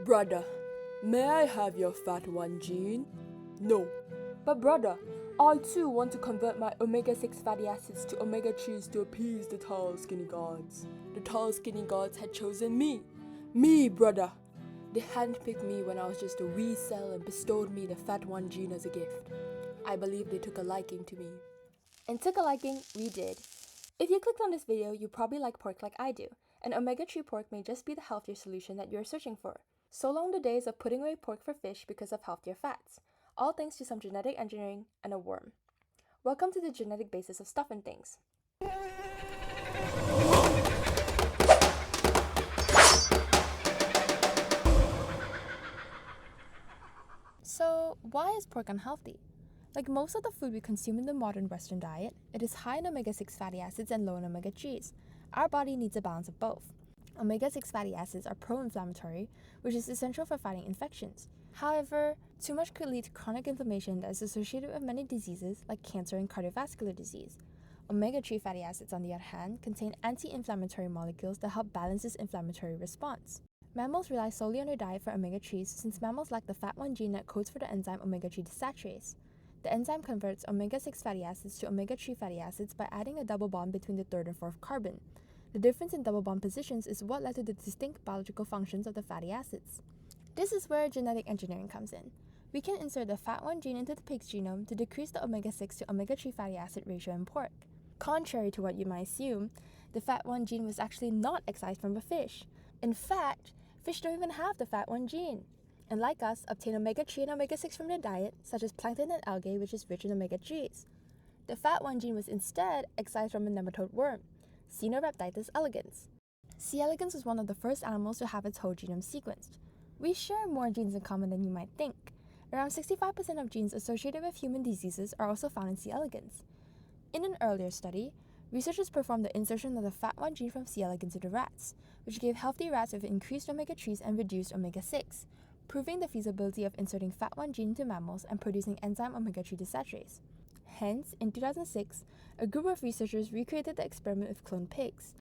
Brother, may I have your fat one gene? No. But brother, I too want to convert my omega-6 fatty acids to omega-3s to appease the tall skinny gods. The tall skinny gods had chosen me. Me, brother. They handpicked me when I was just a wee cell and bestowed me the fat one gene as a gift. I believe they took a liking to me. And took a liking, we did. If you clicked on this video, you probably like pork like I do, and omega-3 pork may just be the healthier solution that you're searching for. So long the days of putting away pork for fish because of healthier fats, all thanks to some genetic engineering and a worm. Welcome to the genetic basis of stuff and things. So, why is pork unhealthy? Like most of the food we consume in the modern Western diet, it is high in omega-6 fatty acids and low in omega-3s. Our body needs a balance of both. Omega-6 fatty acids are pro-inflammatory, which is essential for fighting infections. However, too much could lead to chronic inflammation that is associated with many diseases like cancer and cardiovascular disease. Omega-3 fatty acids, on the other hand, contain anti-inflammatory molecules that help balance this inflammatory response. Mammals rely solely on their diet for omega-3s since mammals lack the FAT1 gene that codes for the enzyme omega-3 desaturase. The enzyme converts omega-6 fatty acids to omega-3 fatty acids by adding a double bond between the third and fourth carbon. The difference in double bond positions is what led to the distinct biological functions of the fatty acids. This is where genetic engineering comes in. We can insert the FAT1 gene into the pig's genome to decrease the omega-6 to omega-3 fatty acid ratio in pork. Contrary to what you might assume, the FAT1 gene was actually not excised from a fish. In fact, fish don't even have the FAT1 gene. And like us, obtain omega-3 and omega-6 from their diet, such as plankton and algae, which is rich in omega-3s. The FAT1 gene was instead excised from a nematode worm, Caenorhabditis elegans. C. elegans was one of the first animals to have its whole genome sequenced. We share more genes in common than you might think. Around 65% of genes associated with human diseases are also found in C. elegans. In an earlier study, researchers performed the insertion of the FAT1 gene from C. elegans into rats, which gave healthy rats with increased omega-3s and reduced omega-6, proving the feasibility of inserting FAT1 gene into mammals and producing enzyme omega-3 desaturase. Hence, in 2006, a group of researchers recreated the experiment with cloned pigs.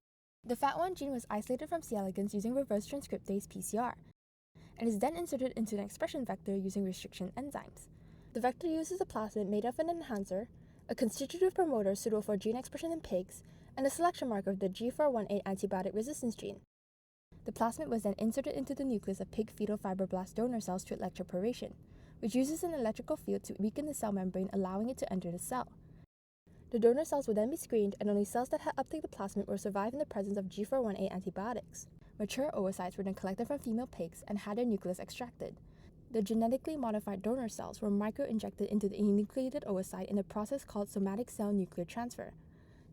The FAT1 gene was isolated from C. elegans using reverse transcriptase PCR, and is then inserted into an expression vector using restriction enzymes. The vector uses a plasmid made of an enhancer, a constitutive promoter suitable for gene expression in pigs, and a selection marker of the G418 antibiotic resistance gene. The plasmid was then inserted into the nucleus of pig fetal fibroblast donor cells through electroporation, which uses an electrical field to weaken the cell membrane, allowing it to enter the cell. The donor cells would then be screened, and only cells that had uptake the plasmid will survive in the presence of G418 antibiotics. Mature oocytes were then collected from female pigs and had their nucleus extracted. The genetically modified donor cells were microinjected into the enucleated oocyte in a process called somatic cell nuclear transfer.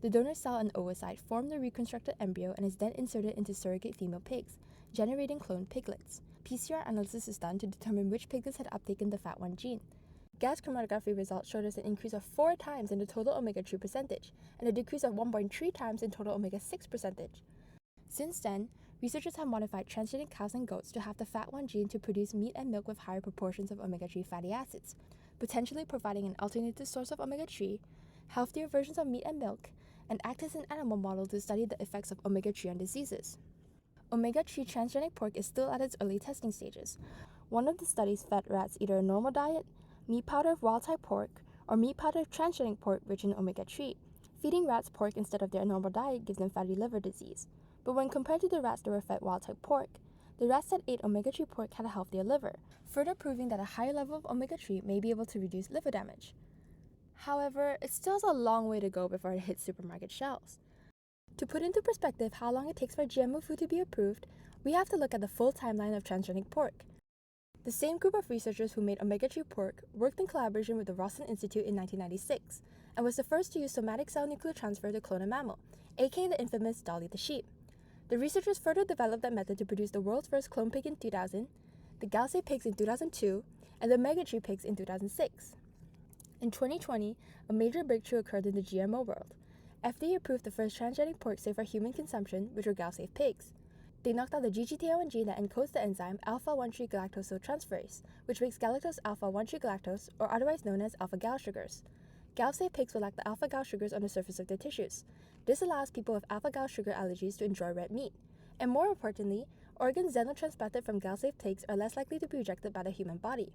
The donor cell and oocyte form the reconstructed embryo and is then inserted into surrogate female pigs, generating cloned piglets. PCR analysis is done to determine which piglets had uptaken the FAT1 gene. Gas chromatography results showed us an increase of 4 times in the total omega-3 percentage and a decrease of 1.3 times in total omega-6 percentage. Since then, researchers have modified transgenic cows and goats to have the FAT1 gene to produce meat and milk with higher proportions of omega-3 fatty acids, potentially providing an alternative source of omega-3, healthier versions of meat and milk, and act as an animal model to study the effects of omega-3 on diseases. Omega-3 transgenic pork is still at its early testing stages. One of the studies fed rats either a normal diet, meat powder of wild-type pork, or meat powder of transgenic pork rich in omega-3. Feeding rats pork instead of their normal diet gives them fatty liver disease. But when compared to the rats that were fed wild-type pork, the rats that ate omega-3 pork had a healthier liver, further proving that a higher level of omega-3 may be able to reduce liver damage. However, it still has a long way to go before it hits supermarket shelves. To put into perspective how long it takes for GMO food to be approved, we have to look at the full timeline of transgenic pork. The same group of researchers who made omega-3 pork worked in collaboration with the Roslin Institute in 1996, and was the first to use somatic cell nuclear transfer to clone a mammal, aka the infamous Dolly the sheep. The researchers further developed that method to produce the world's first clone pig in 2000, the GalSafe pigs in 2002, and the omega-3 pigs in 2006. In 2020, a major breakthrough occurred in the GMO world. FDA approved the first transgenic pork safe for human consumption, which were GalSafe pigs. They knocked out the GGT1 gene that encodes the enzyme alpha-1,3-galactosyl-transferase, which makes galactose alpha-1,3-galactose, or otherwise known as alpha-gal sugars. GalSafe pigs will lack the alpha-gal sugars on the surface of their tissues. This allows people with alpha-gal sugar allergies to enjoy red meat. And more importantly, Organs xenotransplanted from GalSafe pigs are less likely to be rejected by the human body.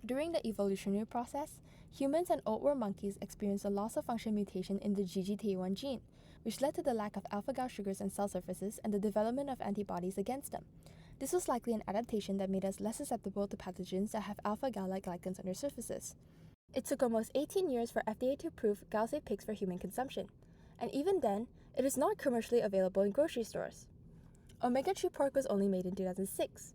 During the evolutionary process, humans and old-world monkeys experienced a loss-of-function mutation in the GGT1 gene, which led to the lack of alpha-gal sugars on cell surfaces and the development of antibodies against them. This was likely an adaptation that made us less susceptible to pathogens that have alpha-gal-like glycans on their surfaces. It took almost 18 years for FDA to approve GalSafe pigs for human consumption, and even then, it is not commercially available in grocery stores. Omega-3 pork was only made in 2006,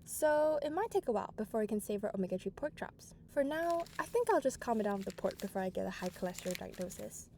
so it might take a while before we can savor omega-3 pork chops. For now, I think I'll just calm it down with the pork before I get a high cholesterol diagnosis.